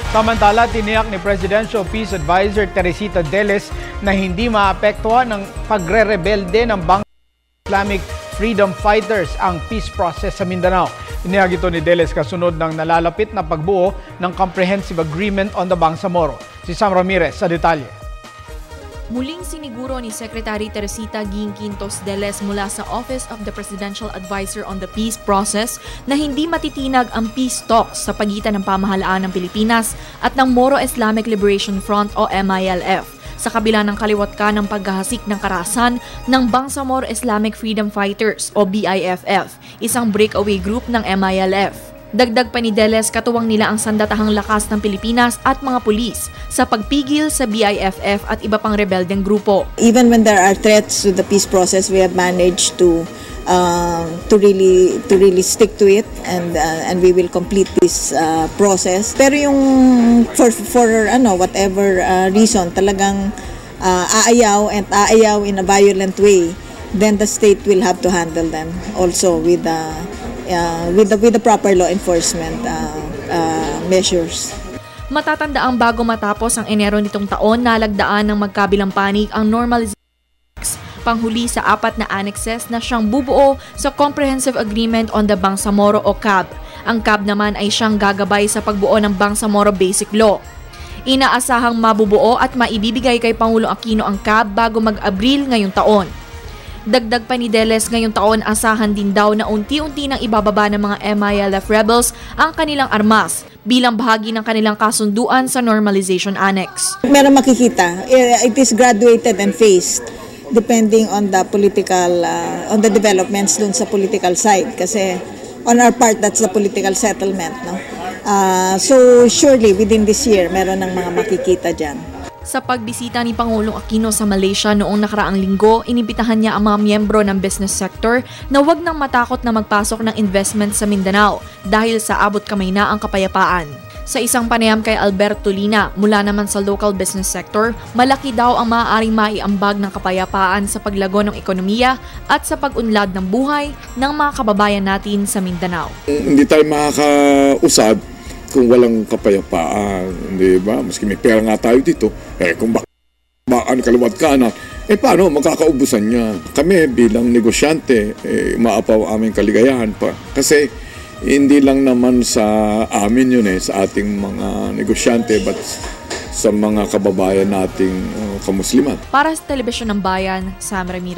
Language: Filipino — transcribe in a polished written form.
Samantala, tiniyak ni Presidential Peace Advisor Teresita Deles na hindi maapektuhan ng pagre-rebelde ng Islamic Freedom Fighters ang peace process sa Mindanao. Inihag ito ni Deles kasunod ng nalalapit na pagbuo ng Comprehensive Agreement on the Bangsamoro. Si Sam Ramirez sa detalye. Muling siniguro ni Secretary Teresita Ging Quintos Deles mula sa Office of the Presidential Advisor on the Peace Process na hindi matitinag ang peace talks sa pagitan ng pamahalaan ng Pilipinas at ng Moro Islamic Liberation Front o MILF sa kabila ng kaliwat ng paghahasik ng karahasan ng Bangsamoro Islamic Freedom Fighters o BIFF, isang breakaway group ng MILF. Dagdag pa ni Deles, katuwang nila ang sandatahang lakas ng Pilipinas at mga pulis sa pagpigil sa BIFF at iba pang rebeldeng grupo. Even when there are threats to the peace process, we have managed to really stick to it, and we will complete this process. Pero yung for whatever reason talagang aayaw in a violent way, then the state will have to handle them also with the proper law enforcement measures. Matatandaang bago matapos ang Enero nitong taon, nalagdaan ng magkabilang panig ang normalization panghuli sa 4 na annexes na siyang bubuo sa Comprehensive Agreement on the Bangsamoro o CAB. Ang CAB naman ay siyang gagabay sa pagbuo ng Bangsamoro Basic Law. Inaasahang mabubuo at maibibigay kay Pangulong Aquino ang CAB bago mag-Abril ngayong taon. Dagdag pa ni Deles, ngayong taon asahan din daw na unti-unti nang ibababa ng mga MILF rebels ang kanilang armas bilang bahagi ng kanilang kasunduan sa Normalization Annex. Meron makikita, it is graduated and phased depending on the political, on the developments dun sa political side. Kasi on our part, that's the political settlement. No? So surely within this year, meron ng mga makikita dyan. Sa pagbisita ni Pangulong Aquino sa Malaysia noong nakaraang linggo, inibitahan niya ang mga miyembro ng business sector na huwag nang matakot na magpasok ng investment sa Mindanao dahil sa abot kamay na ang kapayapaan. Sa isang panayam kay Alberto Lina, mula naman sa local business sector, malaki daw ang maaaring maiambag ng kapayapaan sa paglago ng ekonomiya at sa pag-unlad ng buhay ng mga kababayan natin sa Mindanao. Hindi tayo makakausad kung walang kapayapaan, di ba? Maski may pera nga tayo dito, kung bakit kaliwat kanan, paano magkakaubusan niya? Kami bilang negosyante, maapaw aming kaligayahan pa. Kasi hindi lang naman sa amin yun sa ating mga negosyante, but sa mga kababayan nating kamusliman. Para sa Telebisyon ng Bayan, Sam Ramirez.